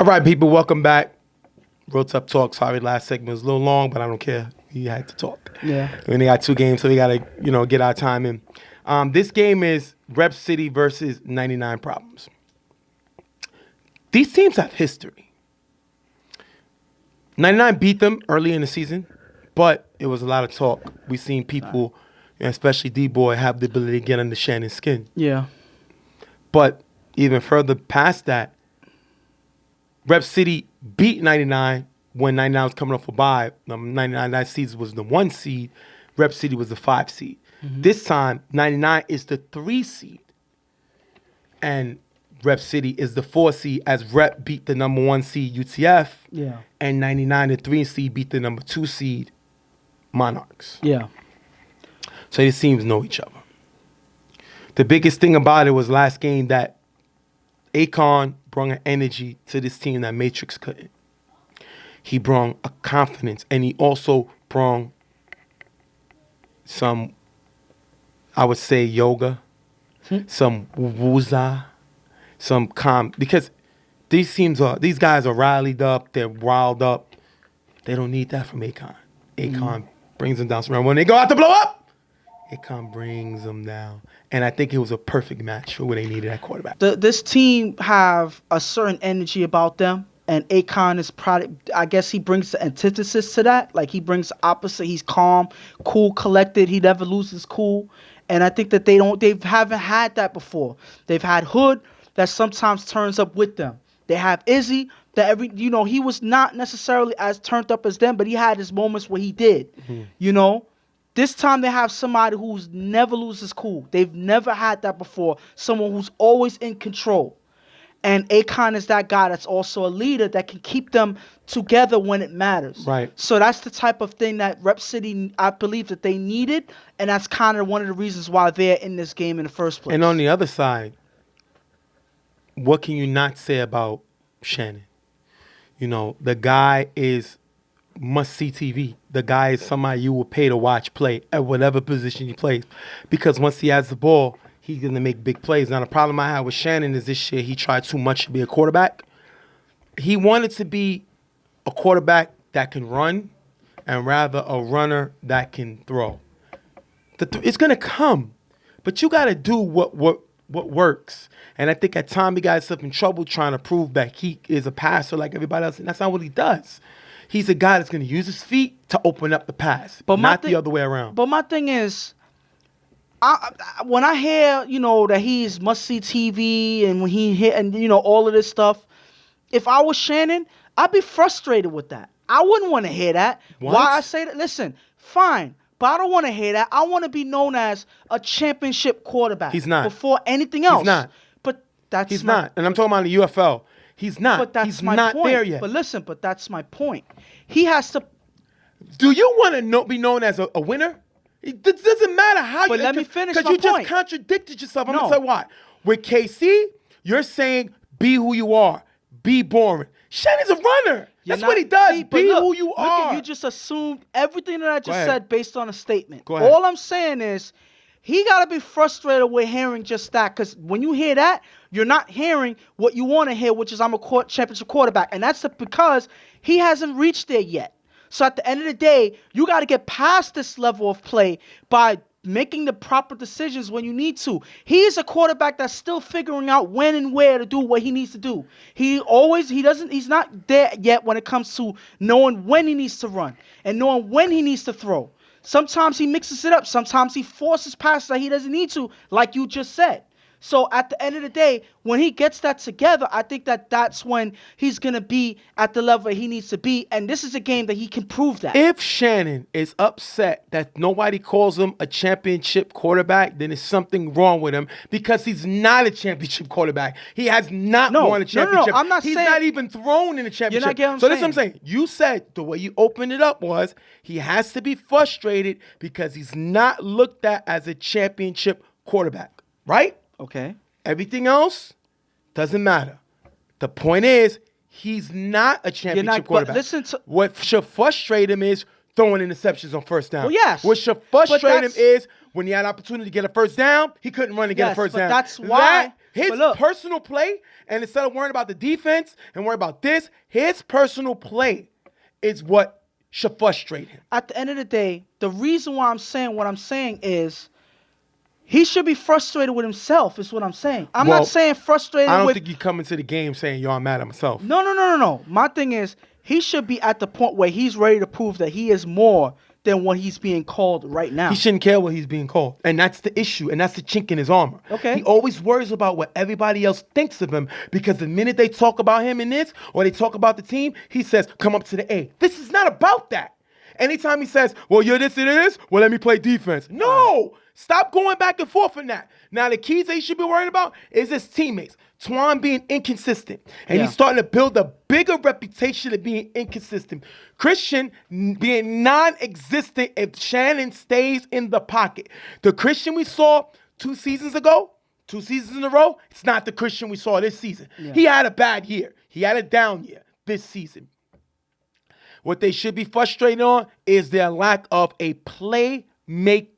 All right, people, welcome back. Real Tough Talk. Sorry, last segment was a little long, but I don't care. We had to talk. Yeah. We only got 2 games, so we got to, get our time in. This game is Rep City versus 99 Problems. These teams have history. 99 beat them early in the season, but it was a lot of talk. We seen people, especially D-Boy, have the ability to get under Shannon's skin. Yeah. But even further past that, Rep City beat 99 when 99 was coming off a bye. 99 that season was the 1 seed. Rep City was the 5 seed. Mm-hmm. This time, 99 is the 3 seed. And Rep City is the 4 seed as Rep beat the number 1 seed UTF. Yeah. And 99, the 3 seed, beat the number 2 seed Monarchs. Yeah. So these teams know each other. The biggest thing about it was last game that Akon brought an energy to this team that Matrix couldn't. He brought a confidence, and he also brought some, I would say, yoga, some wuza, some calm. Because these guys are rallied up, they're riled up. They don't need that from Akon. Akon brings them down. So when they go out to blow up, Akon brings them down. And I think it was a perfect match for when they needed that quarterback. This team have a certain energy about them, and Akon is product. I guess he brings the antithesis to that. Like, he brings the opposite. He's calm, cool, collected. He never loses cool. And I think that they haven't had that before. They've had Hood that sometimes turns up with them. They have Izzy that he was not necessarily as turned up as them, but he had his moments where he did. This time they have somebody who's never loses cool. They've never had that before. Someone who's always in control. And Akon is that guy that's also a leader that can keep them together when it matters. Right. So that's the type of thing that Rep City, I believe, that they needed. And that's kind of one of the reasons why they're in this game in the first place. And on the other side, what can you not say about Shannon? The guy is must-see TV. The guy is somebody you will pay to watch play at whatever position he plays. Because once he has the ball, he's going to make big plays. Now, the problem I have with Shannon is this year he tried too much to be a quarterback. He wanted to be a quarterback that can run and rather a runner that can throw. It's going to come, but you got to do what works. And I think at times he got himself in trouble trying to prove that he is a passer like everybody else, and that's not what he does. He's a guy that's going to use his feet to open up the pass, but not the other way around. But my thing is, when I hear, that he's must-see TV and when he hit and, all of this stuff, if I was Shannon, I'd be frustrated with that. I wouldn't want to hear that. What? Why I say that? Listen, fine, but I don't want to hear that. I want to be known as a championship quarterback. He's not. Before anything else. He's not. But that's He's not. And I'm talking about the UFL. He's not. But that's He's my not point. there yet. But listen, that's my point. He has to. Do you want to be known as a winner? It doesn't matter how But you. let me finish Because my you just point. contradicted yourself. I'm No. going to say why. With KC, you're saying be who you are. Be boring. Shannon's a runner. That's what he does. Be who you are. You just assumed everything that I just ahead. said based on a statement. Go ahead. All I'm saying is he got to be frustrated with hearing just that, because when you hear that, you're not hearing what you want to hear, which is I'm a championship quarterback. And that's because he hasn't reached there yet. So at the end of the day, you got to get past this level of play by making the proper decisions when you need to. He's a quarterback that's still figuring out when and where to do what he needs to do. He's not there yet when it comes to knowing when he needs to run and knowing when he needs to throw. Sometimes he mixes it up. Sometimes he forces passes that he doesn't need to, like you just said. So at the end of the day, when he gets that together, I think that's when he's going to be at the level he needs to be. And this is a game that he can prove that. If Shannon is upset that nobody calls him a championship quarterback, then there's something wrong with him because he's not a championship quarterback. He has not won a championship. No, I'm not He's saying, not even thrown in a championship. You're not getting what I'm so that's what I'm saying. You said the way you opened it up was he has to be frustrated because he's not looked at as a championship quarterback, right? Okay. Everything else doesn't matter. The point is, he's not a championship quarterback. But listen to what should frustrate him is throwing interceptions on first down. Well, yes. What should frustrate him is when he had opportunity to get a first down, he couldn't run and get a first down. That's why. His But look, personal play, and instead of worrying about the defense and worrying about this, his personal play is what should frustrate him. at the end of the day, the reason why I'm saying what I'm saying is he should be frustrated with himself, is what I'm saying. I'm Well, not saying frustrated I don't with... think you come into the game saying, yo, I'm mad at myself. No. My thing is, he should be at the point where he's ready to prove that he is more than what he's being called right now. He shouldn't care what he's being called. And that's the issue. And that's the chink in his armor. Okay. He always worries about what everybody else thinks of him, because the minute they talk about him in this or they talk about the team, he says, come up to the A. This is not about that. Anytime he says, well, you're this and this, well, let me play defense. No! Stop going back and forth in that. Now, the keys that he should be worrying about is his teammates. Twan being inconsistent. And he's starting to build a bigger reputation of being inconsistent. Christian being non-existent if Shannon stays in the pocket. The Christian we saw 2 seasons ago, 2 seasons in a row, it's not the Christian we saw this season. Yeah. He had a bad year. He had a down year this season. What they should be frustrated on is their lack of a playmaker.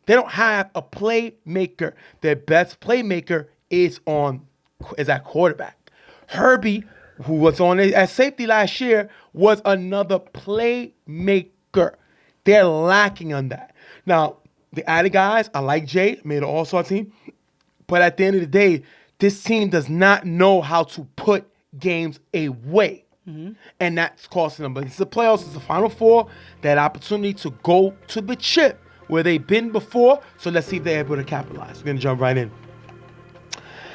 They don't have a playmaker. Their best playmaker is at quarterback. Herbie, who was on at safety last year, was another playmaker. They're lacking on that. Now, the added guys, I like Jay, made an all-star team. But at the end of the day, this team does not know how to put games away. Mm-hmm. And that's costing them. But it's the playoffs, it's the Final Four, that opportunity to go to the chip where they've been before. So let's see if they're able to capitalize. We're going to jump right in.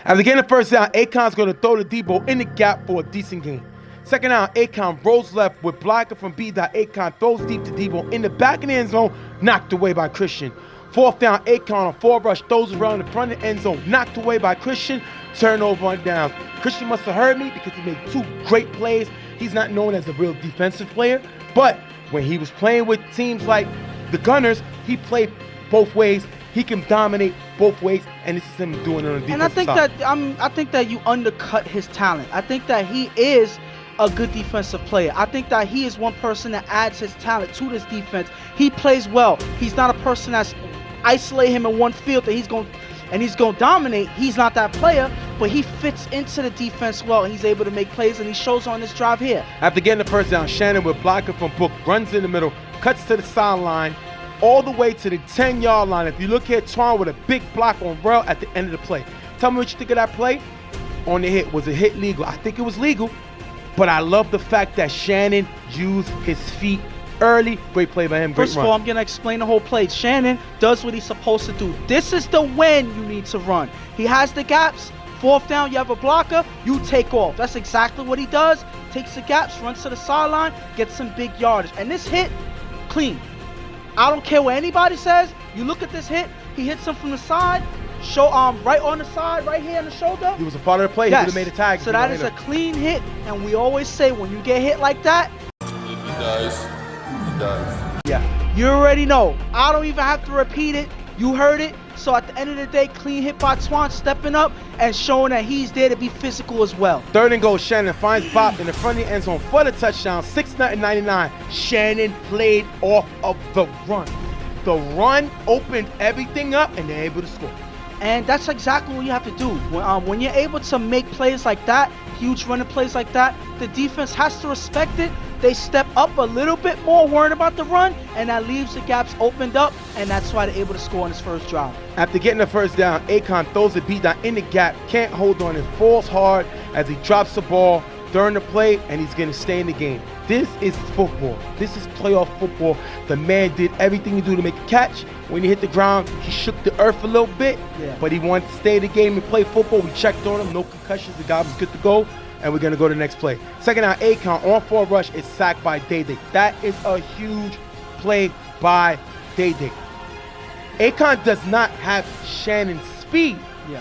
After getting the first down, Akon's going to throw to Debo in the gap for a decent gain. Second down, Akon rolls left with blocker from B. Akon throws deep to Debo in the back of the end zone, knocked away by Christian. Fourth down, Akon on 4 rush, throws around the front of the end zone, knocked away by Christian, turnover on downs. Christian must have heard me because he made 2 great plays. He's not known as a real defensive player, but when he was playing with teams like the Gunners, he played both ways. He can dominate both ways, and this is him doing it on the defensive side. And I think that you undercut his talent. I think that he is a good defensive player. I think that he is one person that adds his talent to this defense. He plays well. He's not a person that's isolate him in one field that he's going to dominate. He's not that player, but he fits into the defense well, and he's able to make plays, and he shows on this drive here. After getting the first down, Shannon with blocker from Book runs in the middle, cuts to the sideline, all the way to the 10-yard line. If you look here, Twan with a big block on Rel at the end of the play. Tell me what you think of that play. On the hit, was a hit legal? I think it was legal, but I love the fact that Shannon used his feet early. Great play by him. Great First of all, I'm going to explain the whole play. Shannon does what he's supposed to do. This is the when you need to run. He has the gaps. Fourth down, you have a blocker, you take off. That's exactly what he does. Takes the gaps, runs to the sideline, gets some big yardage. And this hit, clean. I don't care what anybody says. You look at this hit, he hits him from the side, right on the side, right here on the shoulder. He was a part of the play. Yes. He would have made a tag. So that is a clean hit, and we always say when you get hit like that, He does. Yeah. you already know. I don't even have to repeat it. You heard it. So at the end of the day, clean hit by Twan, stepping up and showing that he's there to be physical as well. 3rd and goal, Shannon finds Bob in the front of the end zone for the touchdown, 6-99. Shannon played off of the run. The run opened everything up, and they're able to score. And that's exactly what you have to do. When you're able to make plays like that, huge running plays like that, the defense has to respect it. They step up a little bit more, worrying about the run, and that leaves the gaps opened up, and that's why they're able to score on his first drive. After getting the first down, Akon throws a beat down in the gap, can't hold on, and falls hard as he drops the ball during the play, and he's going to stay in the game. This is football. This is playoff football. The man did everything he do to make a catch. When he hit the ground, he shook the earth a little bit, but he wanted to stay in the game and play football. We checked on him, no concussions. The guy was good to go, and we're going to go to the next play. Second down, Akon on 4 rush is sacked by Day-Day. That is a huge play by Day-Day. Akon does not have Shannon's speed,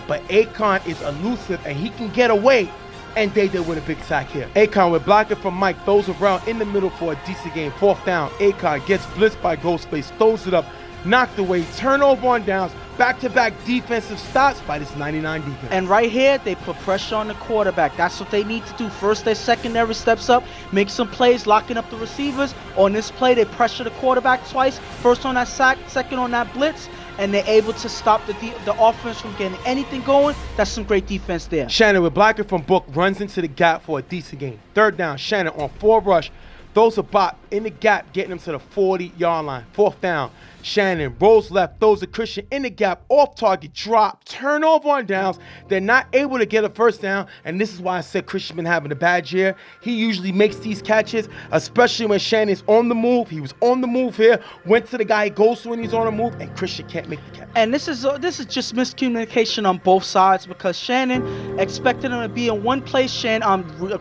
but Akon is elusive, and he can get away. And Day-Day with a big sack here. Akon with blocking from Mike, throws around in the middle for a decent game. 4th down, Akon gets blitzed by Ghostface, throws it up, knocked away, turnover on downs, back-to-back defensive stops by this 99 defense. And right here, they put pressure on the quarterback. That's what they need to do. First, their secondary steps up, make some plays, locking up the receivers. On this play, they pressure the quarterback twice. First on that sack, second on that blitz. and they're able to stop the offense from getting anything going. That's some great defense there. Shannon with blocking from Book runs into the gap for a decent gain. Third down, Shannon on 4 rush. Throws a bop in the gap, getting him to the 40-yard line. Fourth down, Shannon rolls left, throws a Christian in the gap, off target, drop, turnover on downs. They're not able to get a first down, and this is why I said Christian been having a bad year. He usually makes these catches, especially when Shannon's on the move. He was on the move here, went to the guy he goes to when he's on the move, and Christian can't make the catch. And this is just miscommunication on both sides, because Shannon expected him to be in one place.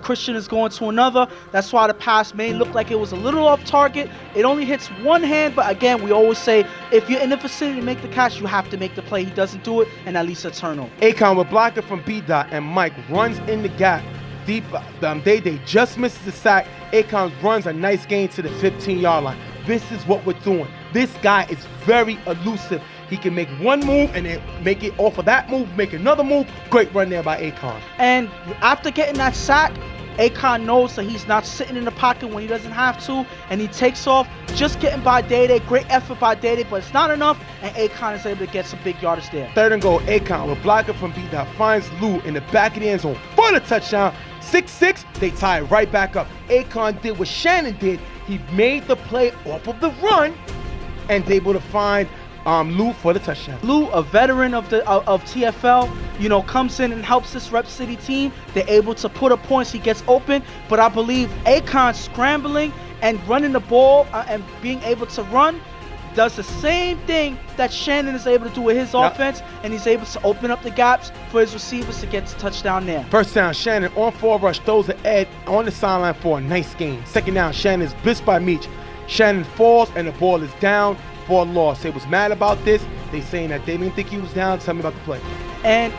Christian is going to another. That's why the pass may look like it was a little off target. It only hits one hand, but again, we always say if you're in the vicinity to make the catch, you have to make the play. He doesn't do it, and at least a turnover. Akon with blocker from B-Dot, and Mike runs in the gap. Deep, they just misses the sack. Akon runs a nice gain to the 15-yard line. This is what we're doing. This guy is very elusive. He can make one move and then make it off of that move, make another move. Great run there by Akon. And after getting that sack, Akon knows that he's not sitting in the pocket when he doesn't have to, and he takes off, just getting by Day-Day. Great effort by Day-Day, but it's not enough, and Akon is able to get some big yardage there. Third and goal, Akon with blocker from B-Dot finds Lou in the back of the end zone for the touchdown. 6-6, they tie it right back up. Akon did what Shannon did. He made the play off of the run and is able to find Lou for the touchdown. Lou, a veteran of TFL, comes in and helps this Rep City team. They're able to put up points. He gets open, but I believe Akon scrambling and running the ball and being able to run does the same thing that Shannon is able to do with his offense, and he's able to open up the gaps for his receivers to get the touchdown there. First down, Shannon on 4 rush, throws an Ed on the sideline for a nice gain. Second down, Shannon's blitzed by Meach. Shannon falls, and the ball is down for a loss. They was mad about this. They saying that they didn't think he was down. Tell me about the play. And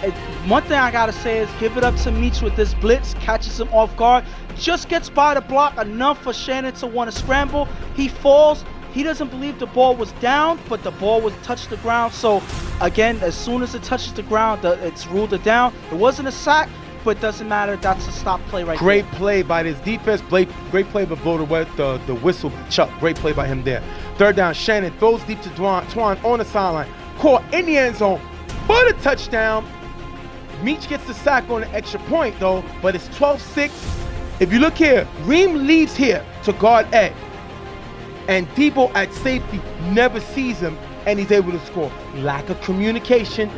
one thing I gotta say is give it up to Meach with this blitz, catches him off guard, just gets by the block enough for Shannon to want to scramble. He falls. He doesn't believe the ball was down, but the ball was touched the ground. So again, as soon as it touches the ground, it's ruled it down. It wasn't a sack, but it doesn't matter. That's a stop play right there. Great play by this defense. Great play by blow the whistle by Chuck. Great play by him there. Third down, Shannon throws deep to Twan on the sideline. Caught in the end zone for the touchdown. Meach gets the sack on the extra point though, but it's 12-6. If you look here, Reem leaves here to guard Ed. And Debo at safety never sees him, and he's able to score. Lack of communication,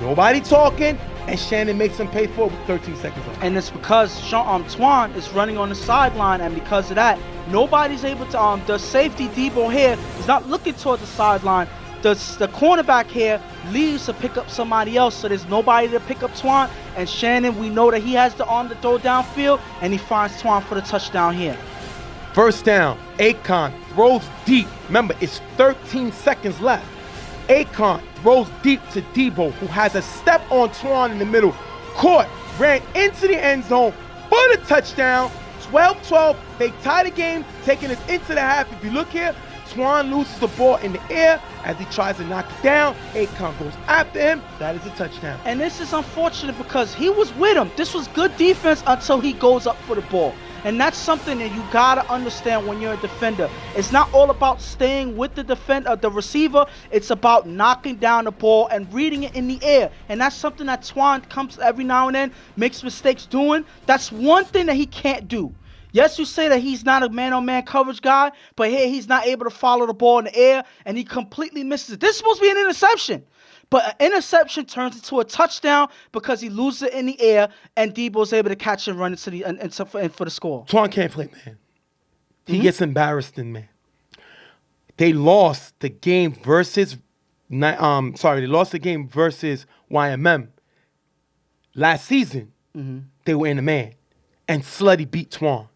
nobody talking, and Shannon makes him pay for it with 13 seconds left. And it's because Twan is running on the sideline, and because of that, nobody's able to. The safety Debo here is not looking toward the sideline. The cornerback here leaves to pick up somebody else, so there's nobody to pick up Twan. And Shannon, we know that he has the arm to throw downfield, and he finds Twan for the touchdown here. First down, Akon throws deep. Remember, it's 13 seconds left. Akon throws deep to Debo, who has a step on Twan in the middle. Caught, ran into the end zone for the touchdown. 12-12, they tie the game, taking us into the half. If you look here, Twan loses the ball in the air as he tries to knock it down. Akon goes after him. That is a touchdown. And this is unfortunate because he was with him. This was good defense until he goes up for the ball. And that's something that you gotta understand when you're a defender. It's not all about staying with the receiver. It's about knocking down the ball and reading it in the air. And that's something that Twan comes every now and then, makes mistakes doing. That's one thing that he can't do. Yes, you say that he's not a man-on-man coverage guy, but here he's not able to follow the ball in the air, and he completely misses it. This is supposed to be an interception. But an interception turns into a touchdown because he loses it in the air, and Debo's able to catch and run into for the score. Twan can't play, man. He gets embarrassed in, man. They lost the game versus YMM last season. They were in the man, and Slutty beat Twan.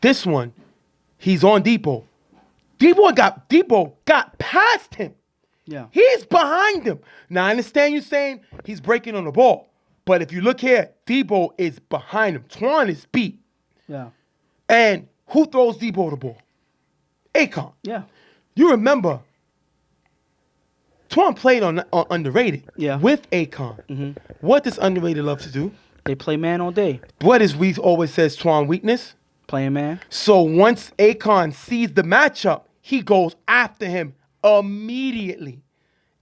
This one, he's on Debo. Debo got past him. Yeah. He's behind him. Now, I understand you saying he's breaking on the ball. But if you look here, Debo is behind him. Twan is beat. Yeah. And who throws Debo the ball? Akon. Yeah. You remember, Twan played on underrated with Akon. What does underrated love to do? They play man all day. What is we always says Twan weakness? Playing man. So once Akon sees the matchup, he goes after him immediately.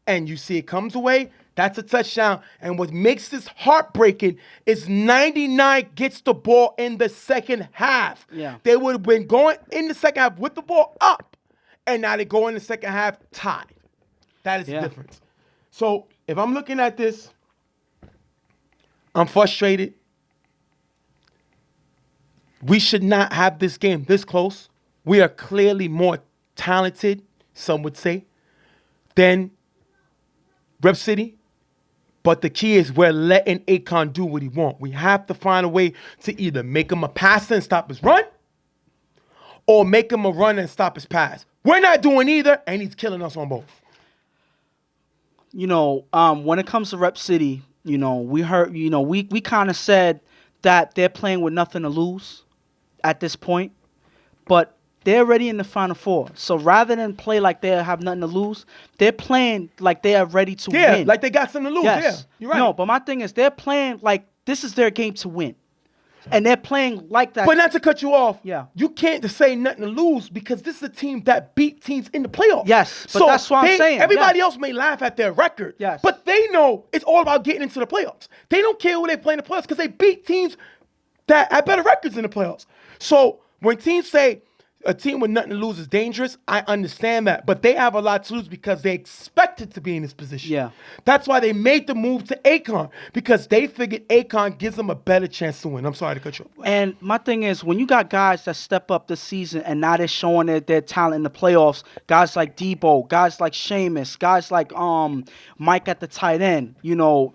and you see it comes away, that's a touchdown. And what makes this heartbreaking is 99 gets the ball in the second half. Yeah. They would have been going in the second half with the ball up, and now they go in the second half tied. That is the difference. So if I'm looking at this, I'm frustrated. We should not have this game this close. We are clearly more talented, some would say, than Rep City. But the key is we're letting Akon do what he wants. We have to find a way to either make him a passer and stop his run, or make him a run and stop his pass. We're not doing either, and he's killing us on both. You know, when it comes to Rep City, you know, we heard, you know, we kind of said that they're playing with nothing to lose at this point, but they're already in the Final Four. So rather than play like they have nothing to lose, they're playing like they are ready to win. Yeah, like they got something to lose. Yes. Yeah, you're right. No, but my thing is they're playing like this is their game to win. And they're playing like that. But not to cut you off, Yeah. you can't just say nothing to lose because this is a team that beat teams in the playoffs. Yes, but that's what I'm saying. Everybody else may laugh at their record, Yes. but they know it's all about getting into the playoffs. They don't care who they play in the playoffs because they beat teams that have better records in the playoffs. So when teams say a team with nothing to lose is dangerous, I understand that. But they have a lot to lose because they expected to be in this position. Yeah. That's why they made the move to Akon, because they figured Akon gives them a better chance to win. I'm sorry to cut you off. And my thing is, when you got guys that step up this season and now they're showing their talent in the playoffs, guys like Debo, guys like Sheamus, guys like Mike at the tight end, you know,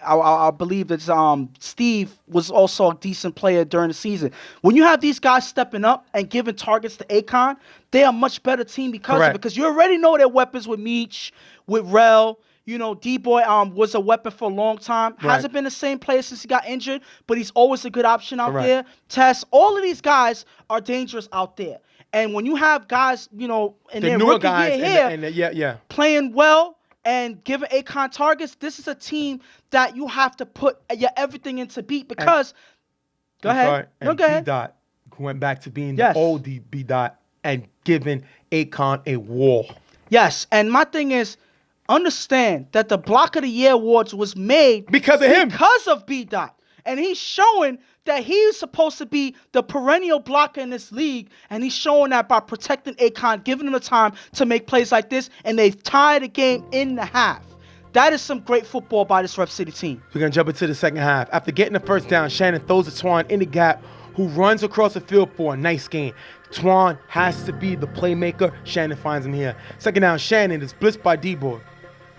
I believe that Steve was also a decent player during the season. When you have these guys stepping up and giving targets to Akon, they are a much better team because of it. Because you already know their weapons with Meech, with Rel. You know, D-Boy was a weapon for a long time. Right. Hasn't been the same player since he got injured, but he's always a good option out there. Tess, all of these guys are dangerous out there. And when you have guys, you know, in their rookie year here, playing well and giving Akon targets, this is a team that you have to put your everything into beat because. Go ahead. And go ahead. B-Dot went back to being the old B-Dot and giving Akon a wall. Yes, and my thing is, understand that the Block of the Year awards was made because of him. Because of B-Dot. And he's showing that he's supposed to be the perennial blocker in this league, and he's showing that by protecting Akon, giving him the time to make plays like this, and they've tied the game in the half. That is some great football by this Rep City team. We're going to jump into the second half. After getting the first down, Shannon throws to Twan in the gap, who runs across the field for a nice gain. Twan has to be the playmaker. Shannon finds him here. Second down, Shannon is blitzed by D-Boy.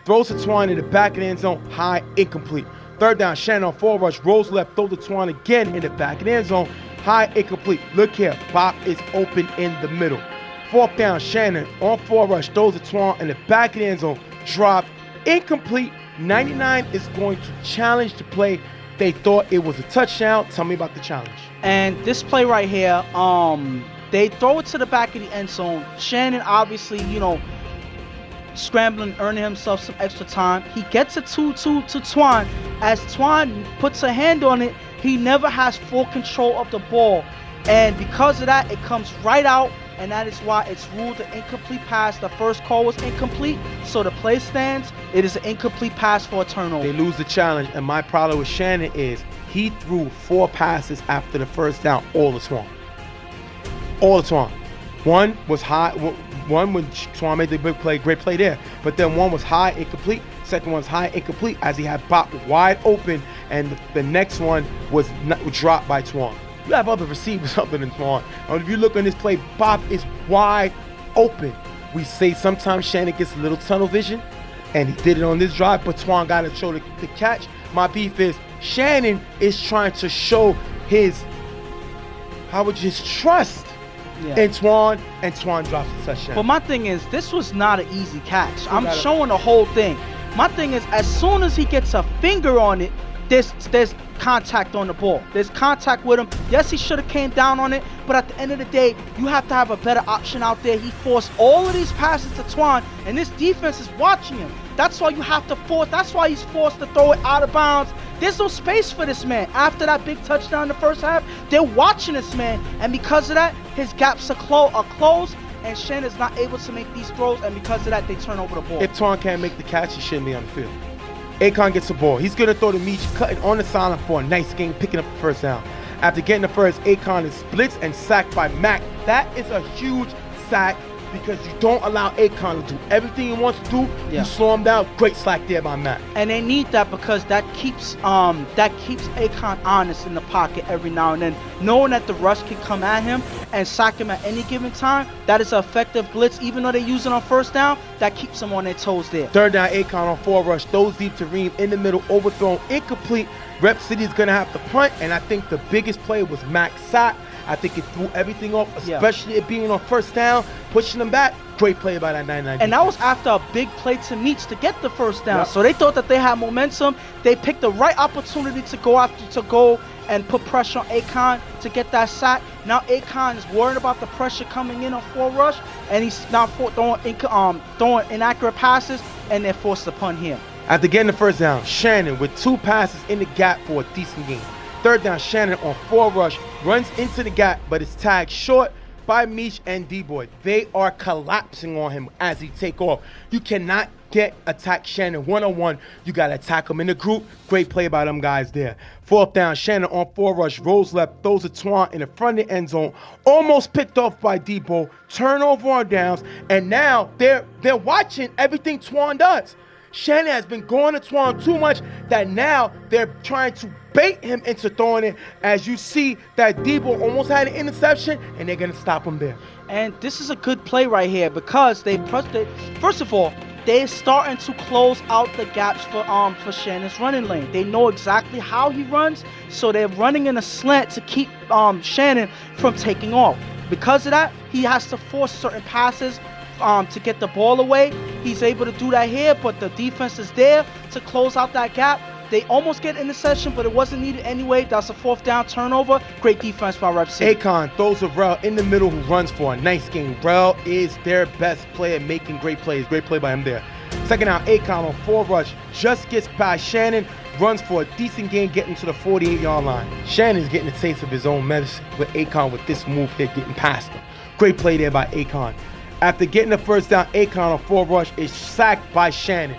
Throws to Twan in the back of the end zone, high, incomplete. Third down, Shannon on forward rush, rolls left, throws to Twan again in the back of the end zone, high, incomplete. Look here, Bob is open in the middle. Fourth down, Shannon on forward rush, throws to Twan in the back of the end zone, dropped, incomplete. 99 is going to challenge the play. They thought it was a touchdown. Tell me about the challenge. And this play right here, they throw it to the back of the end zone. Shannon obviously, you know, scrambling, earning himself some extra time. He gets a 2-2 to Twan. As Twan puts a hand on it, he never has full control of the ball. And because of that, it comes right out, and that is why it's ruled an incomplete pass. The first call was incomplete, so the play stands. It is an incomplete pass for a turnover. They lose the challenge, and my problem with Shannon is he threw 4 passes after the first down, all to Twan. All to Twan. One was high. One when Twan made the big play, great play there. But then one was high, incomplete. Second one's high, incomplete, as he had Bop wide open, and the next one was dropped by Twan. You have other receivers other than Twan. And if you look on this play, Bop is wide open. We say sometimes Shannon gets a little tunnel vision, and he did it on this drive, but Twan got to show the catch. My beef is Shannon is trying to show his trust in Twan, and Twan drops the touchdown. But my thing is, this was not an easy catch. I'm showing the whole thing. My thing is, as soon as he gets a finger on it, there's contact on the ball. There's contact with him. Yes, he should have came down on it, but at the end of the day, you have to have a better option out there. He forced all of these passes to Twan, and this defense is watching him. That's why you have to force. That's why he's forced to throw it out of bounds. There's no space for this man. After that big touchdown in the first half, they're watching this man, and because of that, his gaps are closed, and Shannon's not able to make these throws, and because of that, they turn over the ball. If Twan can't make the catch, he shouldn't be on the field. Akon gets the ball. He's going to throw to Meach, cutting on the sideline for a nice game, picking up the first down. After getting the first, Akon is blitzed and sacked by Mack. That is a huge sack because you don't allow Akon to do everything he wants to do. Yeah. You slow him down. Great slack there by Mack. And they need that because that keeps Akon honest in the pocket every now and then, knowing that the rush can come at him and sack him at any given time. That is an effective blitz, even though they use it on first down. That keeps them on their toes there. Third down, Akon on 4 rush, throws deep to Reem in the middle, overthrown, incomplete. Rep City's gonna have to punt, and I think the biggest play was Mack's sack. I think it threw everything off, especially it being on first down, pushing them back. Great play by that 99. And that was after a big play to Meach to get the first down. Yep. So they thought that they had momentum. They picked the right opportunity to go and put pressure on Akon to get that sack. Now Akon is worried about the pressure coming in on 4 rush, and he's now throwing inaccurate passes, and they're forced to punt him. After getting the first down, Shannon with 2 passes in the gap for a decent game. Third down, Shannon on 4 rush, runs into the gap, but is tagged short by Meach and D-Boy. They are collapsing on him as he take off. You cannot attack Shannon one-on-one. You got to attack him in the group. Great play by them guys there. Fourth down, Shannon on 4 rush, rolls left, throws a Twan in the front of the end zone. Almost picked off by Debo. Turnover on downs, and now they're watching everything Twan does. Shannon has been going to Twan too much that now they're trying to bait him into throwing it. As you see that Debo almost had an interception, and they're going to stop him there. And this is a good play right here because first of all, they're starting to close out the gaps for Shannon's running lane. They know exactly how he runs, so they're running in a slant to keep Shannon from taking off. Because of that, he has to force certain passes to get the ball away. He's able to do that here, but the defense is there to close out that gap. They almost get interception, but it wasn't needed anyway. That's a 4th down turnover. Great defense by Rep City. Akon throws a Rel in the middle who runs for a nice game. Rel is their best player making great plays. Great play by him there. Second down, Akon on 4 rush, just gets by Shannon, runs for a decent gain, getting to the 48-yard line. Shannon's getting a taste of his own medicine with Akon with this move here, getting past him. Great play there by Akon. After getting the first down, Akon on 4 rush is sacked by Shannon.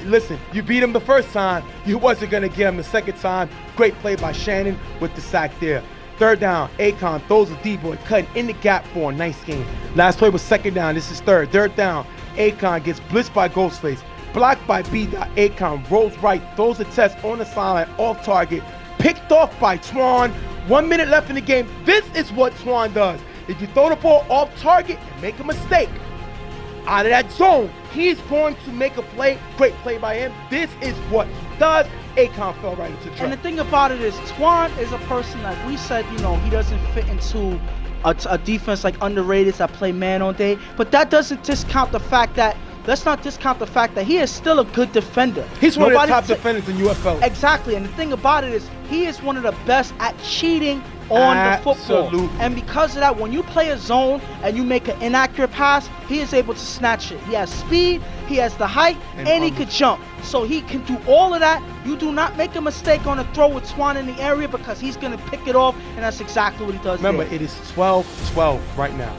Listen, you beat him the first time, you wasn't going to get him the second time. Great play by Shannon with the sack there. Third down, Akon throws a D-boy, cutting in the gap for a nice game. Last play was second down, this is third. Third down, Akon gets blitzed by Ghostface, blocked by B. Akon rolls right, throws a test on the sideline, off target, picked off by Twan. 1 minute left in the game. This is what Twan does. If you throw the ball off target and make a mistake out of that zone, he's going to make a play. Great play by him. This is what he does. Akon fell right into the trap. And the thing about it is, Twan is a person, like we said, he doesn't fit into a defense like underrated that play man all day. But that doesn't discount the fact that, let's not discount the fact that he is still a good defender. He's one of the top defenders in UFL. Exactly. And the thing about it is, he is one of the best at cheating on the football. Absolutely. And because of that, when you play a zone and you make an inaccurate pass, he is able to snatch it. He has speed, he has the height, and he could jump. So he can do all of that. You do not make a mistake on a throw with Twan in the area because he's going to pick it off, and that's exactly what he does. Remember, it is 12-12 right now.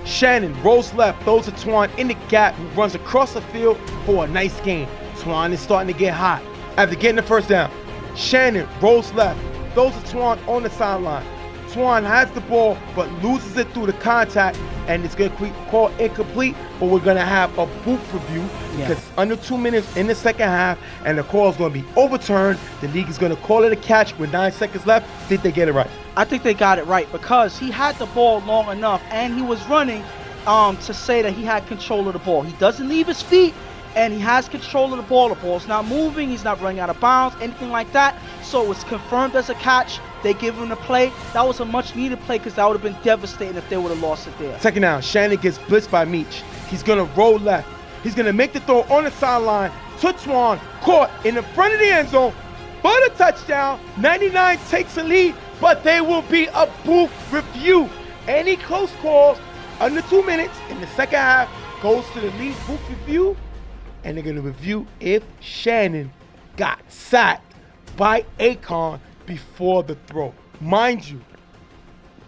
Shannon rolls left, throws a Twan in the gap, who runs across the field for a nice gain. Twan is starting to get hot. After getting the first down, Shannon rolls left, throws a Twan on the sideline. Twan has the ball, but loses it through the contact, and it's going to be called incomplete, but we're going to have a booth review because it's under 2 minutes in the second half, and the call is going to be overturned. The league is going to call it a catch with 9 seconds left. Did they get it right? I think they got it right because he had the ball long enough, and he was running to say that he had control of the ball. He doesn't leave his feet, and he has control of the ball. The ball's not moving. He's not running out of bounds, anything like that. So it's confirmed as a catch. They give him the play. That was a much-needed play because that would have been devastating if they would have lost it there. Second down, Shannon gets blitzed by Meach. He's going to roll left. He's going to make the throw on the sideline to Twan, caught in the front of the end zone for the touchdown. 99 takes the lead, but there will be a booth review. Any close calls under 2 minutes in the second half goes to the league booth review, and they're going to review if Shannon got sacked by Akon before the throw. Mind you,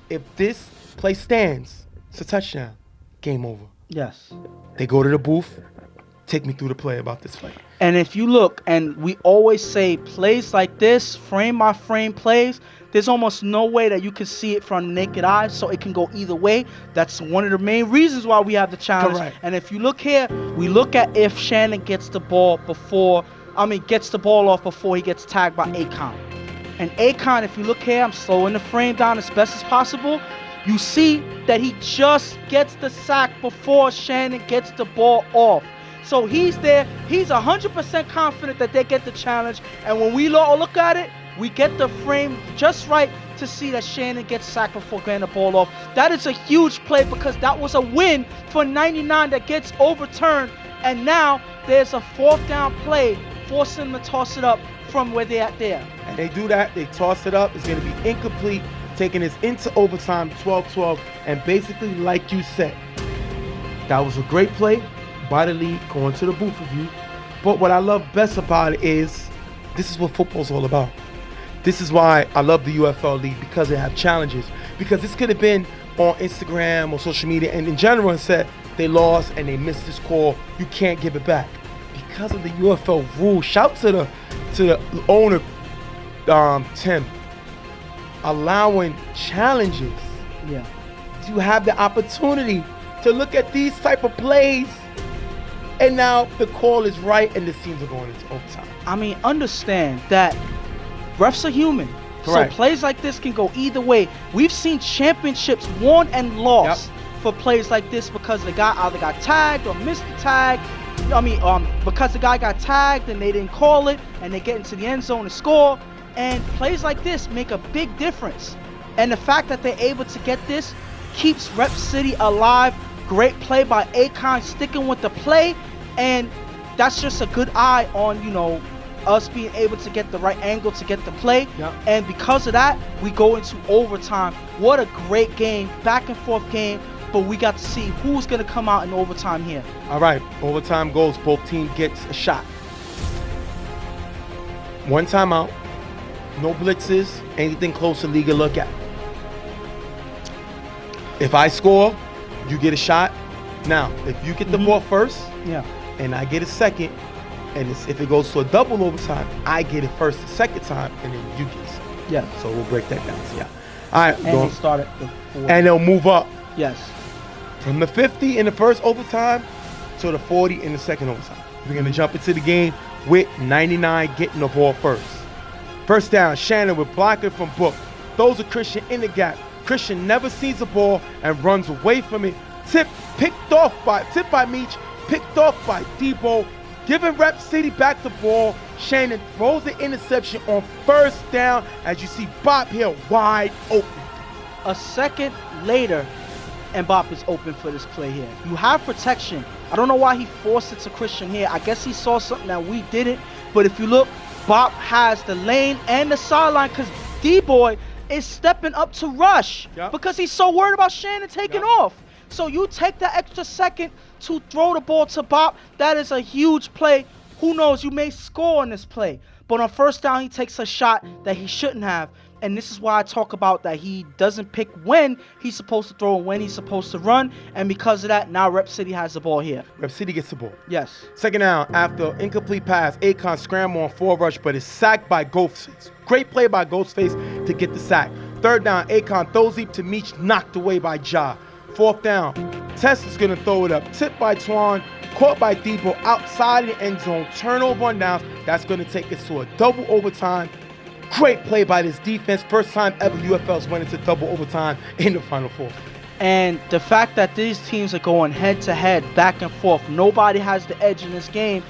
if this play stands, It's a touchdown. Game over. Yes. They go to the booth. Take me through the play about this play. And if you look, and we always say plays like this, frame by frame plays, there's almost no way that you can see it from the naked eye, so it can go either way. That's one of the main reasons why we have the challenge. Correct. And if you look here, we look at if Shannon gets the ball gets the ball off before he gets tagged by Akon. And Akon, if you look here, I'm slowing the frame down as best as possible. You see that he just gets the sack before Shannon gets the ball off. So he's there. He's 100% confident that they get the challenge. And when we all look at it, we get the frame just right to see that Shannon gets sacked before getting the ball off. That is a huge play because that was a win for 99 that gets overturned. And now there's a 4th down play forcing them to toss it up from where they're at there. And they do that. They toss it up. It's going to be incomplete, taking us into overtime, 12-12. And basically, like you said, that was a great play by the league, going to the booth with you. But what I love best about it is this is what football's all about. This is why I love the UFL league, because they have challenges. Because this could have been on Instagram or social media and in general and said they lost and they missed this call, you can't give it back. Because of the UFL rule, shout to the owner, Tim, allowing challenges. Yeah. You have the opportunity to look at these type of plays. And now the call is right and the teams are going into overtime. I mean, understand that refs are human. Correct. So plays like this can go either way. We've seen championships won and lost for plays like this because the guy either got tagged or missed the tag. Because the guy got tagged and they didn't call it and they get into the end zone and score. And plays like this make a big difference. And the fact that they're able to get this keeps Rep City alive. Great play by Akon, sticking with the play, and that's just a good eye on, us being able to get the right angle to get the play. Yep. And because of that, we go into overtime. What a great game, back and forth game, but we got to see who's going to come out in overtime here. All right, overtime goes. Both teams gets a shot. One timeout, no blitzes, anything close to league to look at. If I score, you get a shot. Now, if you get the ball first, and I get a second, and if it goes to a double overtime, I get it first the second time, and then you get it. Yeah. So we'll break that down. So, yeah. All right. And they start at the 40. And they'll move up. Yes. From the 50 in the first overtime to the 40 in the second overtime. We're going to jump into the game with 99 getting the ball first. First down, Shannon with blocker from Book. Throws a Christian in the gap. Christian never sees the ball and runs away from it. Tip by Meach, picked off by Debo, giving Rep City back the ball. Shannon throws the interception on first down as you see Bob here wide open. A second later, and Bob is open for this play here. You have protection. I don't know why he forced it to Christian here. I guess he saw something that we didn't. But if you look, Bob has the lane and the sideline because D-Boy is stepping up to rush because he's so worried about Shannon taking off. So you take that extra second to throw the ball to Bob. That is a huge play. Who knows? You may score on this play. But on first down, he takes a shot that he shouldn't have. And this is why I talk about that he doesn't pick when he's supposed to throw and when he's supposed to run. And because of that, now Rep City has the ball here. Rep City gets the ball. Yes. Second down, after incomplete pass, Akon scramble on forward rush, but is sacked by Ghostface. Great play by Ghostface to get the sack. Third down, Akon throws deep to Meach, knocked away by Ja. Fourth down, Tess is going to throw it up. Tipped by Twan, caught by Debo outside the end zone. Turnover on downs. That's going to take us to a double overtime. Great play by this defense. First time ever UFL's went into double overtime in the Final Four. And the fact that these teams are going head to head, back and forth, nobody has the edge in this game.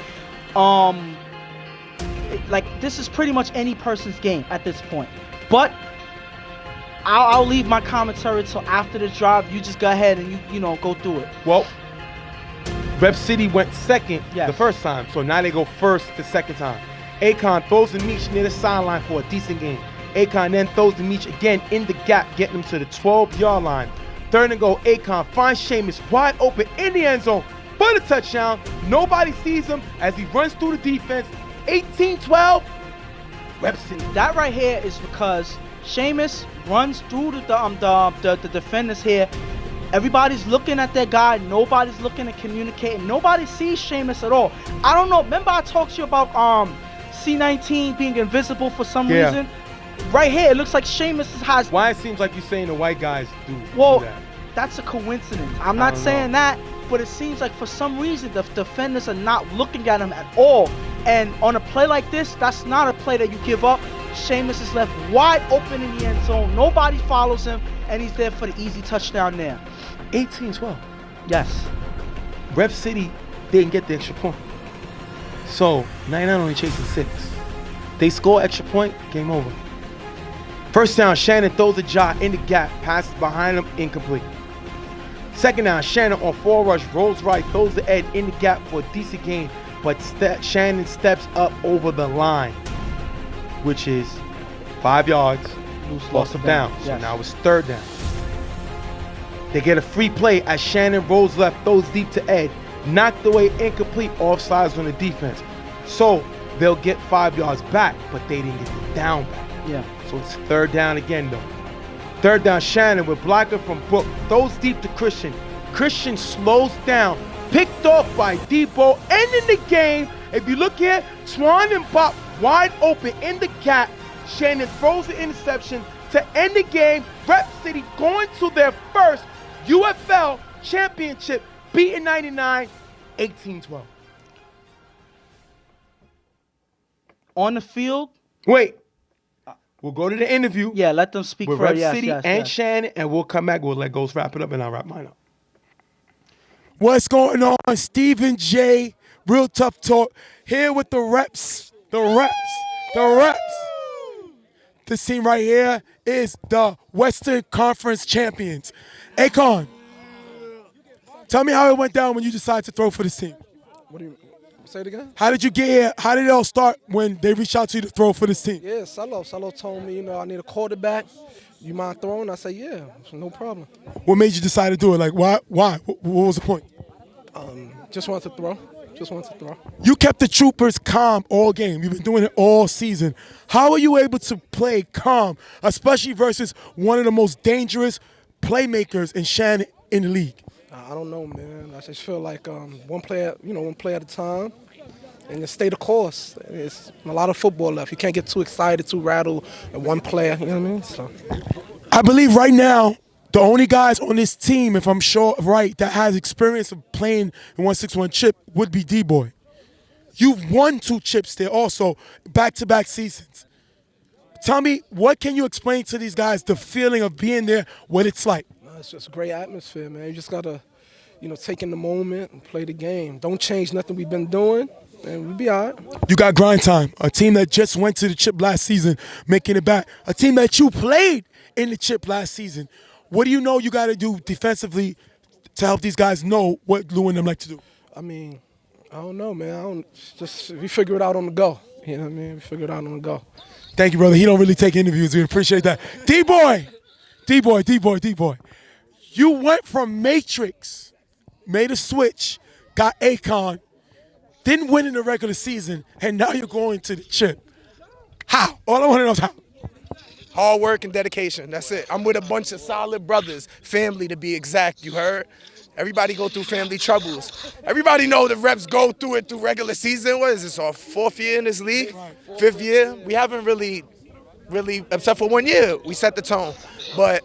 This is pretty much any person's game at this point. But I'll leave my commentary till after the drive. You just go ahead and you go through it. Well, Rep City went second the first time, so now they go first the second time. Akon throws the Meach near the sideline for a decent game. Akon then throws the Meach again in the gap, getting him to the 12-yard line. Third and go, Akon finds Seamus wide open in the end zone for the touchdown. Nobody sees him as he runs through the defense. 18-12, Rep City. That right here is because Seamus runs through the defenders here. Everybody's looking at their guy. Nobody's looking to communicate. Nobody sees Sheamus at all. I don't know. Remember I talked to you about C19 being invisible for some reason? Right here, it looks like Sheamus has... Why it seems like you're saying the white guys do that? That's a coincidence. I'm not saying that, but it seems like for some reason the defenders are not looking at him at all. And on a play like this, that's not a play that you give up. Sheamus is left wide open in the end zone. Nobody follows him, and he's there for the easy touchdown there. 18-12. Yes. Rep City didn't get the extra point. So, 99 only chasing 6. They score extra point, game over. First down, Shannon throws a jot in the gap, passes behind him, incomplete. Second down, Shannon on 4 rush, rolls right, throws the edge in the gap for a decent gain, but Shannon steps up over the line, which is 5 yards, loss of bounds. Yes. So now it's third down. They get a free play as Shannon rolls left, throws deep to Ed, knocked away, incomplete, offsides on the defense. So they'll get 5 yards back, but they didn't get the down back. Yeah. So it's third down again, though. Third down, Shannon with blocker from Brook, throws deep to Christian. Christian slows down, picked off by Debo, ending the game. If you look here, Swan and Bop wide open in the gap. Shannon throws the interception to end the game. Rep City going to their first UFL championship, beating 99, 18-12. On the field. Wait. We'll go to the interview. Yeah, let them speak with for Rep City and Shannon, and we'll come back. We'll let Ghost wrap it up, and I'll wrap mine up. What's going on? Stephen J, Real Tough Talk, here with the reps. This team right here is the Western Conference champions. Akon, tell me how it went down when you decided to throw for this team. What do you say it again? How did you get here? How did it all start when they reached out to you to throw for this team? Yeah, Salo told me, I need a quarterback. You mind throwing? I said, yeah, no problem. What made you decide to do it? Like, why? What was the point? Just wanted to throw. You kept the Troopers calm all game. You've been doing it all season. How are you able to play calm, especially versus one of the most dangerous playmakers in Shannon in the league? I don't know, man. I just feel like one play at a time, and just stay the course. It's a lot of football left. You can't get too excited, too rattled at one player. You know what I mean? So, I believe right now the only guys on this team, if I'm sure right, that has experience of playing in 161 chip would be D-Boy. You've won 2 chips there also, back-to-back seasons. Tell me, what can you explain to these guys, the feeling of being there, what it's like? it's just a great atmosphere, man. You just got to, take in the moment and play the game. Don't change nothing we've been doing, and we'll be all right. You got grind time, a team that just went to the chip last season, making it back. A team that you played in the chip last season. What do you know you got to do defensively to help these guys know what Lou and them like to do? I mean, I don't know, man. We figure it out on the go. You know what I mean? We figure it out on the go. Thank you, brother. He don't really take interviews. We appreciate that. D-Boy. You went from Matrix, made a switch, got Akon, didn't win in the regular season, and now you're going to the chip. How? All I want to know is how. Hard work and dedication. That's it. I'm with a bunch of solid brothers, family to be exact. You heard? Everybody go through family troubles. Everybody know the reps go through it through regular season. What is this, our 4th year in this league? 5th year? We haven't really, except for 1 year, we set the tone. But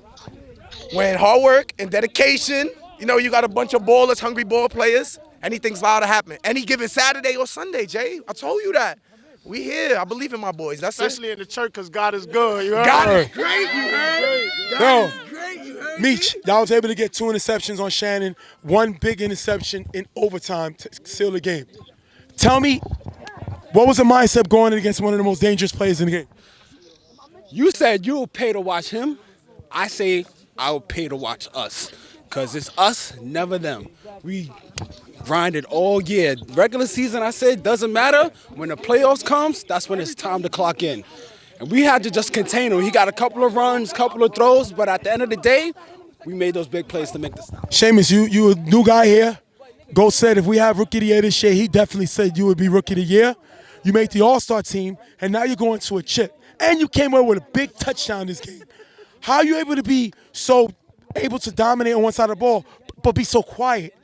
when hard work and dedication, you got a bunch of ballers, hungry ball players, anything's allowed to happen. Any given Saturday or Sunday, Jay. I told you that. We here. I believe in my boys. That's Especially in the church, because God is good. You heard? God is great. You heard? God is great. You heard? Meech, y'all was able to get 2 interceptions on Shannon, 1 big interception in overtime to seal the game. Tell me, what was the mindset going against one of the most dangerous players in the game? You said you will pay to watch him. I say I will pay to watch us, because it's us, never them. We grinded all year. Regular season, I said, doesn't matter. When the playoffs comes, that's when it's time to clock in. And we had to just contain him. He got a couple of runs, couple of throws, but at the end of the day, we made those big plays to make the stop. Seamus, you a new guy here. Ghost said if we have Rookie of the Year this year, he definitely said you would be Rookie of the Year. You made the All-Star team, and now you're going to a chip. And you came away with a big touchdown this game. How are you able to be so able to dominate on one side of the ball, but be so quiet.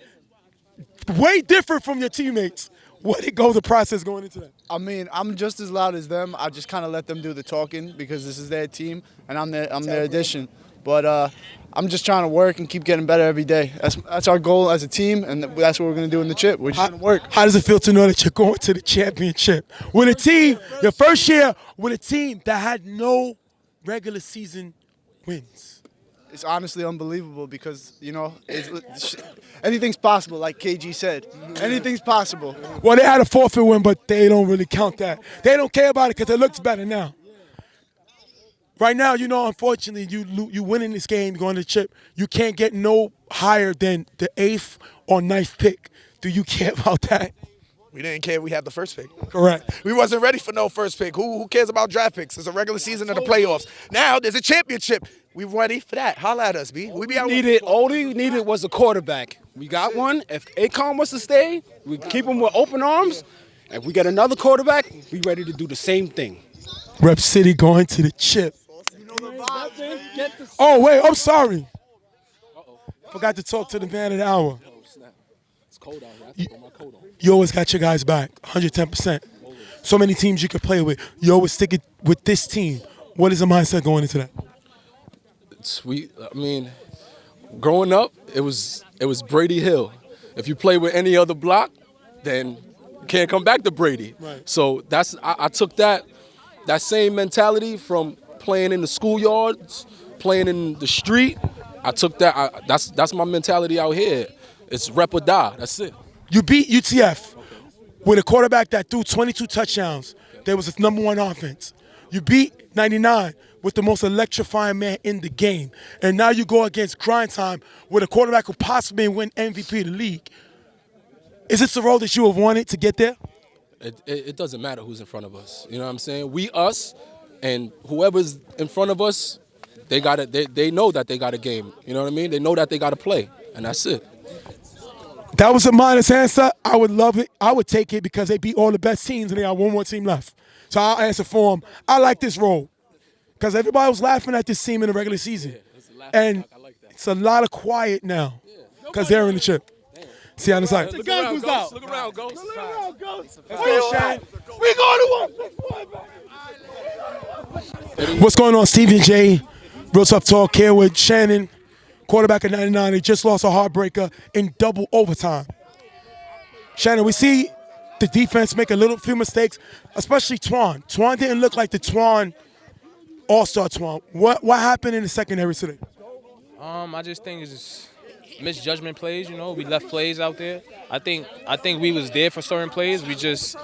Way different from your teammates. What did go the process going into that? I mean, I'm just as loud as them. I just kind of let them do the talking because this is their team and I'm their addition. But I'm just trying to work and keep getting better every day. That's our goal as a team, and that's what we're going to do in the chip. We're just going to work. How does it feel to know that you're going to the championship with a team, your first year with a team that had no regular season wins? It's honestly unbelievable because, anything's possible, like KG said. Anything's possible. Well, they had a forfeit win, but they don't really count that. They don't care about it because it looks better now. Right now, unfortunately, you winning this game, going to the chip, you can't get no higher than the 8th or 9th pick. Do you care about that? We didn't care we had the first pick. Correct. We wasn't ready for no first pick. Who cares about draft picks? It's a regular season of the playoffs. Now there's a championship. We ready for that. Holla at us, B. We be out. All we needed was a quarterback. We got one. If Akon was to stay, we keep him with open arms. If we get another quarterback, we ready to do the same thing. Rep City going to the chip. Oh, wait, I'm sorry. Forgot to talk to the man of the hour. It's cold out here. I have to put my coat on. You always got your guys back, 110%. So many teams you could play with. You always stick it with this team. What is the mindset going into that? Growing up, it was Brady Hill. If you play with any other block, then you can't come back to Brady. Right. So I took that same mentality from playing in the schoolyards, playing in the street. I took that. That's my mentality out here. It's rep or die. That's it. You beat UTF with a quarterback that threw 22 touchdowns. There was his number one offense. You beat 99 with the most electrifying man in the game. And now you go against grind time with a quarterback who possibly win MVP of the league. Is this the road that you have wanted to get there? It doesn't matter who's in front of us. You know what I'm saying? We, us, and whoever's in front of us, they know that they got a game. You know what I mean? They know that they got to play, and that's it. That was a minus answer. I would love it. I would take it because they beat all the best teams and they got one more team left. So I'll answer for them. I like this role because everybody was laughing at this team in the regular season. And it's a lot of quiet now because they're in the chip. See on the side. Look around, Ghost. Look around, Ghost. Let's go, Shane. We going to What's going on, Stephen J? Real Tough Talk here with Shannon, quarterback of 99. He just lost a heartbreaker in double overtime. Shannon, we see the defense make a few mistakes, especially Twan. Twan didn't look like the Twan, all-star Twan. What happened in the secondary today? I just think it's just misjudgment plays. We left plays out there. I think we was there for certain plays. We just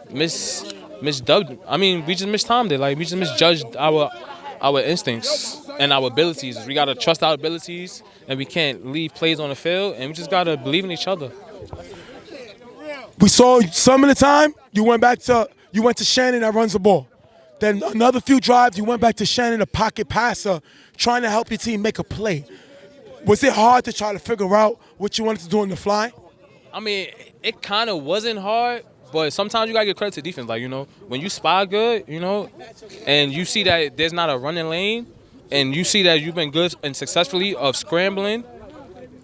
misdubbed. We just mistimed it. Like we just misjudged our instincts and our abilities. We gotta trust our abilities, and we can't leave plays on the field. And we just gotta believe in each other. We saw some of the time you went to Shannon that runs the ball. Then another few drives you went back to Shannon, a pocket passer, trying to help your team make a play. Was it hard to try to figure out what you wanted to do on the fly? It kind of wasn't hard, but sometimes you gotta give credit to defense. Like when you spy good, and you see that there's not a running lane, and you see that you've been good and successfully of scrambling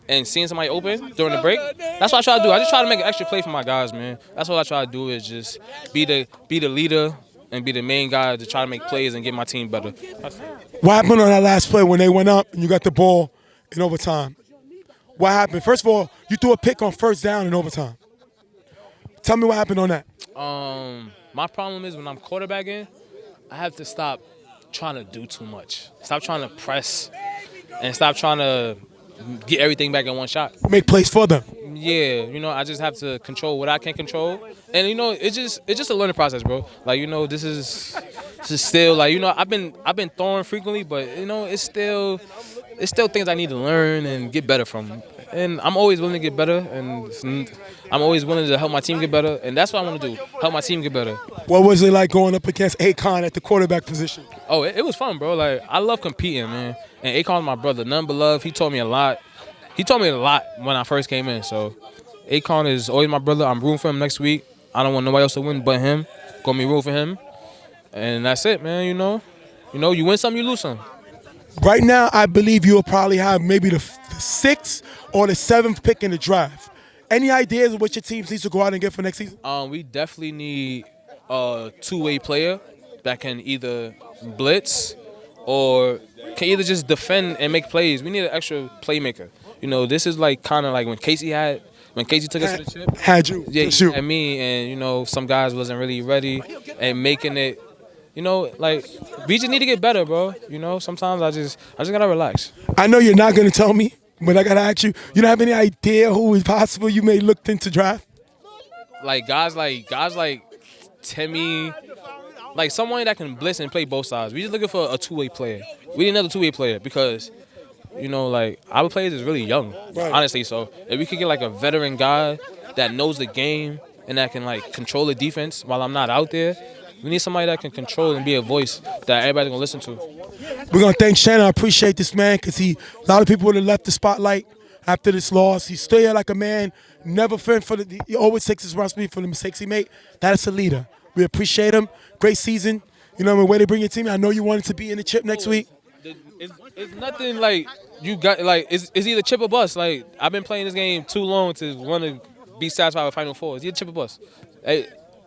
and seeing somebody open during the break. That's what I try to do. I just try to make an extra play for my guys, man. That's what I try to do is just be the leader and be the main guy to try to make plays and get my team better. What happened on that last play when they went up and you got the ball in overtime? What happened? First of all, you threw a pick on first down in overtime. Tell me what happened on that. My problem is when I'm quarterbacking, I have to stop trying to do too much. Stop trying to press and stop trying to get everything back in one shot. Make plays for them. Yeah, I just have to control what I can control. And it's just a learning process, bro. Like, this is still like, I've been throwing frequently, but it's still things I need to learn and get better from. And I'm always willing to get better, and I'm always willing to help my team get better, and that's what I want to do, help my team get better. What was it like going up against Akon at the quarterback position? Oh, it was fun, bro. Like, I love competing, man. And Akon's my brother, none but love. He taught me a lot. He taught me a lot when I first came in, so Akon is always my brother. I'm rooting for him next week. I don't want nobody else to win but him. Gonna be rooting for him, and that's it, man. You win some, you lose some. Right now, I believe you'll probably have maybe the 6th or the 7th pick in the draft. Any ideas of what your team needs to go out and get for next season? We definitely need a two-way player that can either blitz or can either just defend and make plays. We need an extra playmaker. You know, this is like kind of like when Casey took us to the chip. Had you? Yeah, Shoot. and me, and you know, some guys wasn't really ready and making it. You know, like we just need to get better, bro. You know, sometimes I just gotta relax. I know you're not going to tell me, but I got to ask you, you don't have any idea who is possible you may look into draft? Like guys like Timmy, like someone that can blitz and play both sides. We just looking for a two-way player. We need another two-way player because, you know, like our players is really young, honestly. So if we could get like a veteran guy that knows the game and that can like control the defense while I'm not out there, we need somebody that can control and be a voice that everybody's gonna listen to. We're going to thank Shannon. I appreciate this, man, because a lot of people would have left the spotlight after this loss. He's still here like a man, never fearing he always takes his responsibility for the mistakes he made. That's a leader. We appreciate him. Great season. You know, where they bring your team. I know you wanted to be in the chip next week. It's nothing like you got, like, it's either chip or bust. Like, I've been playing this game too long to want to be satisfied with Final Four. It's either chip or bust.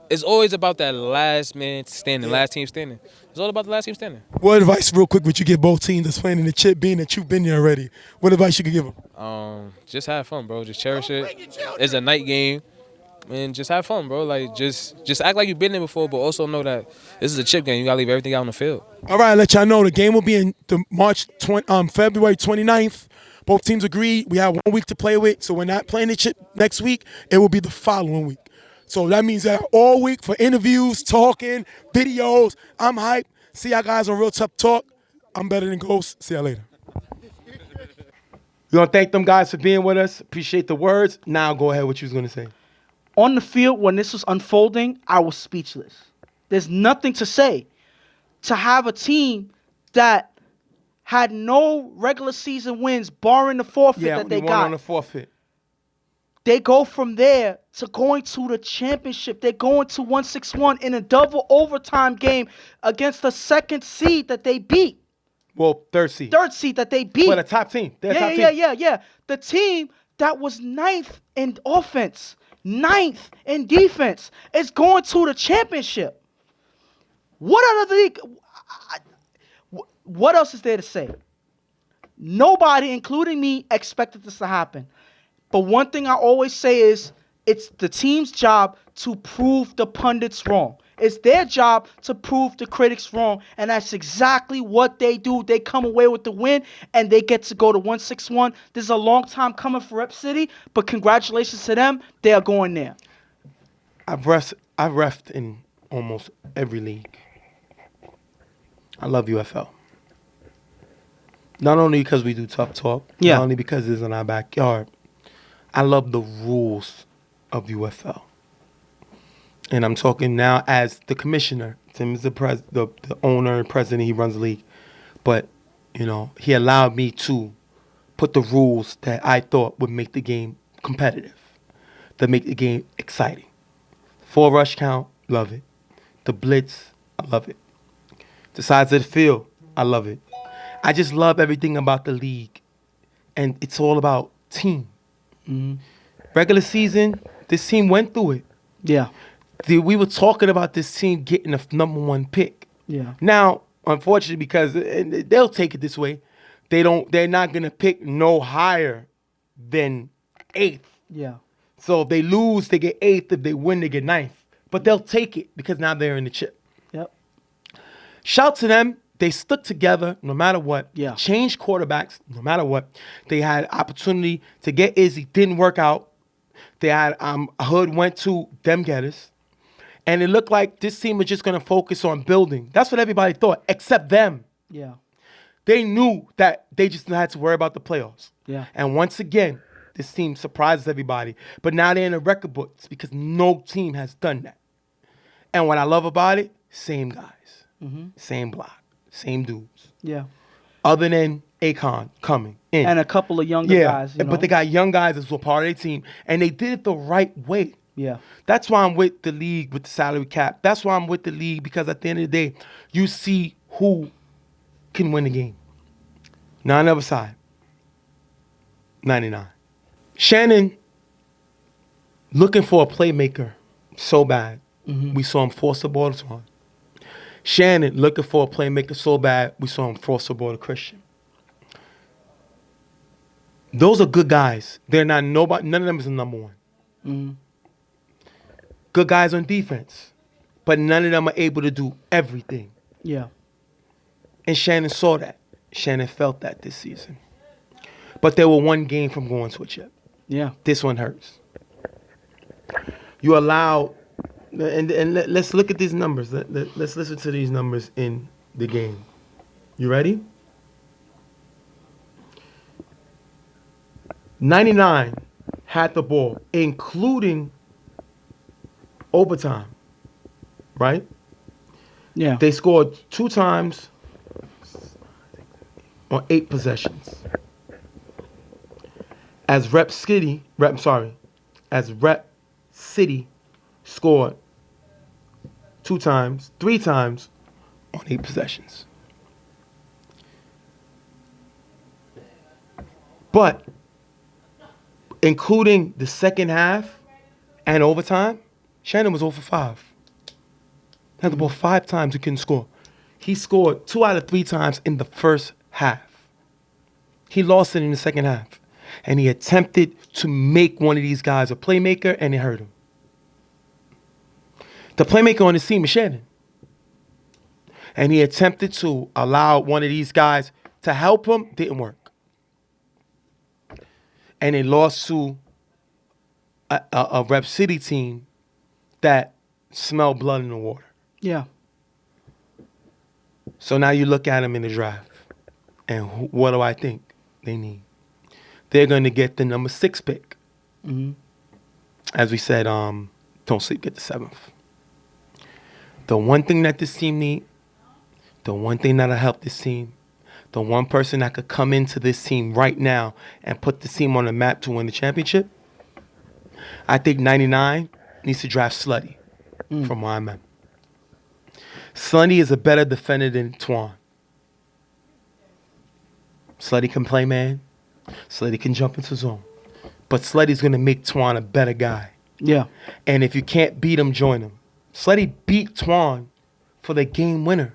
It's always about that last man standing, last team standing. It's all about the last team standing. What advice, real quick, would you give both teams that's playing in the chip, being that you've been there already? What advice you could give them? Just have fun, bro. Just cherish it. It's a night game. And just have fun, bro. Like, just act like you've been there before, but also know that this is a chip game. You got to leave everything out on the field. All right, I'll let y'all know the game will be in the February 29th. Both teams agreed. We have 1 week to play with, so we're not playing the chip next week. It will be the following week. So that means that all week for interviews, talking, videos. I'm hyped. See y'all guys on Real Tough Talk. I'm better than Ghost. See y'all later. We want to thank them guys for being with us. Appreciate the words. Now go ahead. What you was going to say. On the field, when this was unfolding, I was speechless. There's nothing to say. To have a team that had no regular season wins, barring the forfeit that they got. On the forfeit. They go from there to going to the championship. They're going to 161 in a double overtime game against the second seed that they beat. Well, third seed. Third seed that they beat. Well, the top team. Yeah. The team that was ninth in offense, ninth in defense, is going to the championship. What else is there to say? Nobody, including me, expected this to happen. But one thing I always say is it's the team's job to prove the pundits wrong. It's their job to prove the critics wrong, and that's exactly what they do. They come away with the win, and they get to go to 161. This is a long time coming for Rep City, but congratulations to them. They are going there. I've refed in almost every league. I love UFL. Not only because we do tough talk, not only because it's in our backyard. I love the rules of UFL. And I'm talking now as the commissioner. Tim is the owner and president. He runs the league. But, you know, he allowed me to put the rules that I thought would make the game competitive, that make the game exciting. 4 rush count, love it. The blitz, I love it. The sides of the field, I love it. I just love everything about the league. And it's all about team. Mm-hmm. Regular season, this team went through it. Yeah. We were talking about this team getting the number 1 pick. Yeah. Now, unfortunately, because they'll take it this way, they're not gonna pick no higher than 8th. Yeah. So if they lose, they get 8th. If they win, they get 9th. But they'll take it because now they're in the chip. Yep. Shout to them. They stuck together no matter what. Yeah. Changed quarterbacks no matter what. They had opportunity to get Izzy. Didn't work out. They had Hood went to them getters. And it looked like this team was just going to focus on building. That's what everybody thought, except them. Yeah. They knew that they just had to worry about the playoffs. Yeah. And once again, this team surprises everybody. But now they're in the record books because no team has done that. And what I love about it, same guys. Mm-hmm. Same block. Same dudes. Yeah. Other than Akon coming in. And a couple of younger guys. You know? But they got young guys as well, part of their team. And they did it the right way. Yeah. That's why I'm with the league with the salary cap. That's why I'm with the league because at the end of the day, you see who can win the game. Now on the other side, 99. Shannon looking for a playmaker so bad. We saw him force the ball to Twan. Shannon looking for a playmaker so bad. We saw him force the ball to Christian. Those are good guys. They're not nobody. None of them is the number one. Good guys on defense, but none of them are able to do everything. Yeah. And Shannon saw that. Shannon felt that this season. But they were one game from going to a chip. Yeah. This one hurts. You allow, and let's look at these numbers. Let's listen to these numbers in the game. You ready? 99 had the ball, including overtime, right? Yeah. They scored 2 times on 8 possessions. As Rep City scored 2 times, 3 times on 8 possessions. But including the second half and overtime, Shannon was 0 for 5. Had the ball 5 times, he couldn't score. He scored 2 out of 3 times in the first half. He lost it in the second half. And he attempted to make one of these guys a playmaker, and it hurt him. The playmaker on his team is Shannon. And he attempted to allow one of these guys to help him, didn't work. And they lost to a Rep City team that smelled blood in the water. Yeah. So now you look at them in the draft, and what do I think they need? They're going to get the number 6 pick. As we said, don't sleep, get the 7th. The one thing that this team need, the one thing that'll help this team, the one person that could come into this team right now and put the team on the map to win the championship, I think 99 needs to draft Slutty from YMM. Slutty is a better defender than Twan. Slutty can play man. Slutty can jump into zone. But Slutty's going to make Twan a better guy. Yeah. And if you can't beat him, join him. Slutty beat Twan for the game winner.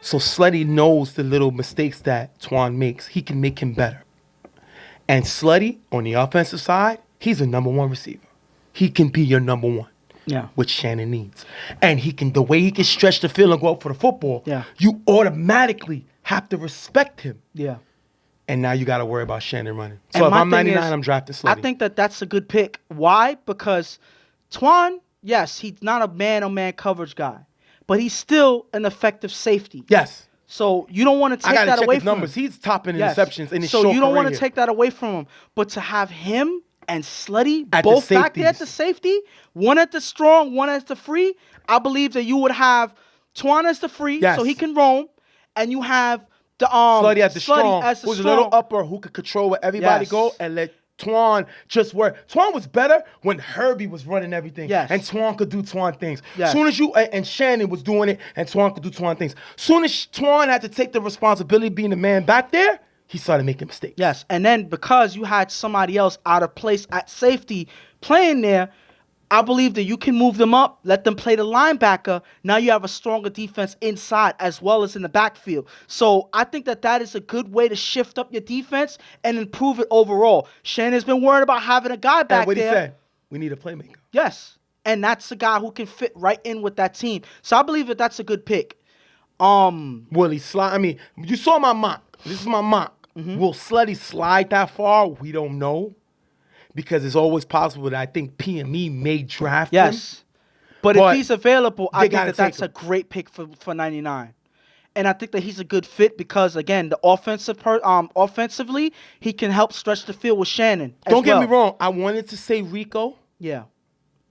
So Slutty knows the little mistakes that Twan makes. He can make him better. And Slutty, on the offensive side, he's a number 1 receiver. He can be your number 1. Yeah. Which Shannon needs. And the way he can stretch the field and go up for the football, Yeah. you automatically have to respect him. Yeah. And now you got to worry about Shannon running. And So if my I'm thing 99, is, I'm drafting Slutty. I think that's a good pick. Why? Because Twan, yes, he's not a man-on-man coverage guy, but he's still an effective safety. Yes. So you don't want to I take got to that check away his from numbers. him. He's topping Yes. interceptions in his So short you don't want to career. take that away from him. But to have him and Slutty At the both back there at the safeties. safety, one at the strong, one at the free, I believe that you would have Twan as the free, Yes. so he can roam, and you have the Slutty at the strong, as the who's strong. a little upper, who could control where everybody Yes. go and let Twan just work. Twan was better when Herbie was running everything. Yes. And Twan could do Twan things. Yes. Soon as and Shannon was doing it, and Twan could do Twan things. Soon as Twan had to take the responsibility of being the man back there, he started making mistakes. Yes, and then because you had somebody else out of place at safety playing there, I believe that you can move them up, let them play the linebacker. Now you have a stronger defense inside as well as in the backfield. So I think that is a good way to shift up your defense and improve it overall. Shannon's been worried about having a guy back And what there. he said, we need a playmaker. Yes, and that's a guy who can fit right in with that team. So I believe that that's a good pick. Will he slide? I mean, you saw my mock. This is my mock. Will Slutty slide that far? We don't know. Because it's always possible that I think PME may draft him. Yes. But if he's available, I they think gotta that that's take a great pick for 99. And I think that he's a good fit because, again, the offensively, he can help stretch the field with Shannon. Don't get me wrong. I wanted to say Rico, Yeah.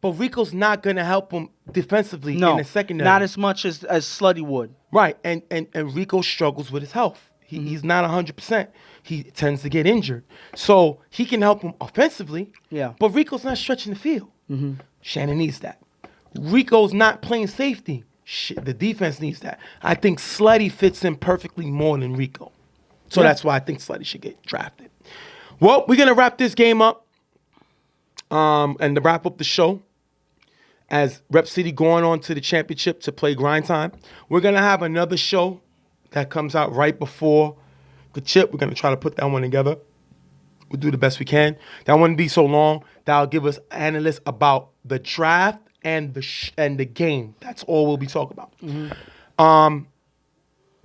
but Rico's not going to help him defensively No. in the secondary. Not as much as Slutty would. Right. And Rico struggles with his health. He's not 100%. He tends to get injured. So he can help him offensively. Yeah. But Rico's not stretching the field. Shannon needs that. Rico's not playing safety. The defense needs that. I think Slutty fits in perfectly more than Rico. So that's why I think Slutty should get drafted. Well, we're going to wrap this game up and to wrap up the show. As Rep City going on to the championship to play Grind Time, we're going to have another show that comes out right before the chip. We're going to try to put that one together. We'll do the best we can. That won't be so long. That'll give us analysts about the draft and the game. That's all we'll be talking about.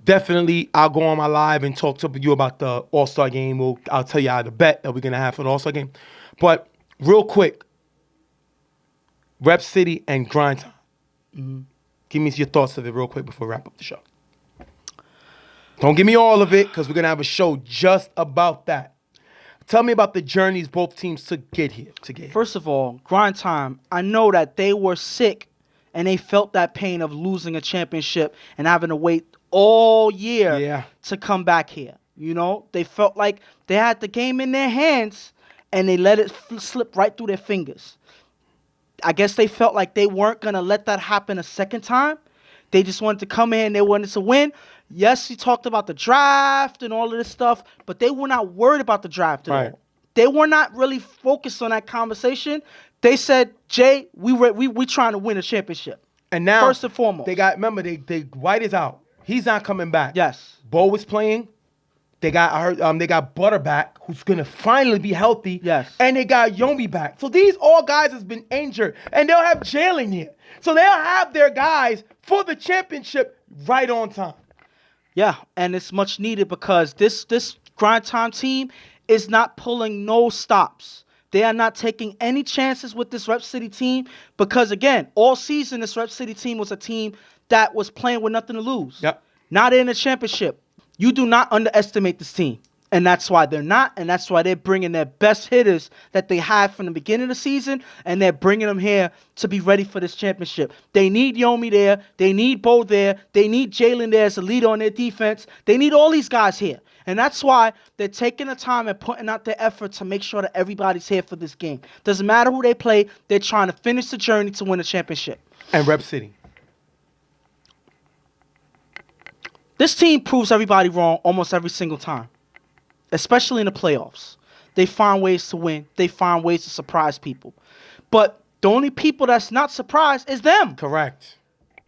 Definitely, I'll go on my live and talk to you about the All-Star game. I'll tell you how the bet that we're going to have for the All-Star game. But real quick, Rep City and Grind Time. Give me your thoughts of it real quick before we wrap up the show. Don't give me all of it because we're going to have a show just about that. Tell me about the journeys both teams took to get here. First of all, Grind Time, I know that they were sick and they felt that pain of losing a championship and having to wait all year to come back here. You know, they felt like they had the game in their hands and they let it slip right through their fingers. I guess they felt like they weren't going to let that happen a second time. They just wanted to come in. They wanted to win. Yes, he talked about the draft and all of this stuff, but they were not worried about the draft at all. They were not really focused on that conversation. They said, Jay, we trying to win a championship. And now, first and foremost. Remember, White is out. He's not coming back. Yes. Bo was playing. They got Butter back, who's gonna finally be healthy. Yes. And they got Yomi back. So these all guys has been injured, and they'll have Jalen here. So they'll have their guys for the championship right on time. Yeah, and it's much needed because this Grind Time team is not pulling no stops. They are not taking any chances with this Rep City team because, again, all season this Rep City team was a team that was playing with nothing to lose. Yep. Now they're in a championship. You do not underestimate this team. And that's why they're not, and that's why they're bringing their best hitters that they had from the beginning of the season, and they're bringing them here to be ready for this championship. They need Yomi there. They need Bo there. They need Jalen there as a leader on their defense. They need all these guys here. And that's why they're taking the time and putting out their effort to make sure that everybody's here for this game. Doesn't matter who they play. They're trying to finish the journey to win a championship. And Rep City. This team proves everybody wrong almost every single time, especially in the playoffs. They find ways to win. They find ways to surprise people. But the only people that's not surprised is them. Correct.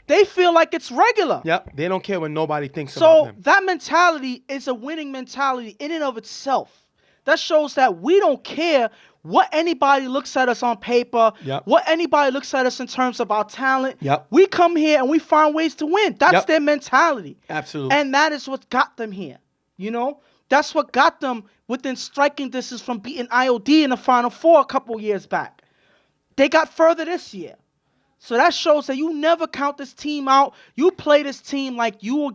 They feel like it's regular. Yep. They don't care what nobody thinks about them. So that mentality is a winning mentality in and of itself. That shows that we don't care what anybody looks at us on paper, what anybody looks at us in terms of our talent. We come here and we find ways to win. That's their mentality. Absolutely. And that is what got them here. You know, that's what got them within striking distance from beating IOD in the Final Four a couple years back. They got further this year. So that shows that you never count this team out. You play this team like you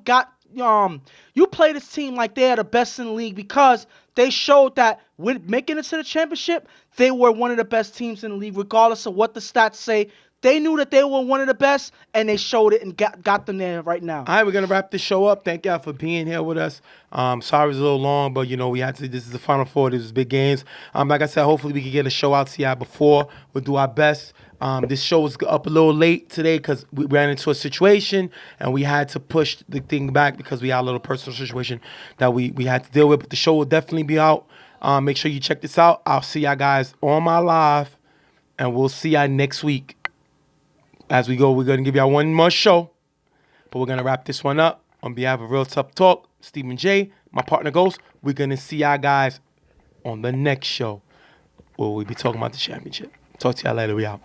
play this team like they are the best in the league because they showed that when making it to the championship, they were one of the best teams in the league, regardless of what the stats say. They knew that they were one of the best, and they showed it and got them there right now. All right, we're going to wrap this show up. Thank y'all for being here with us. Sorry it was a little long, but, we had to. This is the Final Four. This is big games. Like I said, hopefully we can get a show out to y'all before. We'll do our best. This show was up a little late today because we ran into a situation, and we had to push the thing back because we had a little personal situation that we had to deal with. But the show will definitely be out. Make sure you check this out. I'll see y'all guys on my live, and we'll see y'all next week. As we go, we're going to give y'all one more show, but we're going to wrap this one up. On behalf of Real Tough Talk, Stephen J, my partner Ghost, we're going to see y'all guys on the next show where we'll be talking about the championship. Talk to y'all later. We out.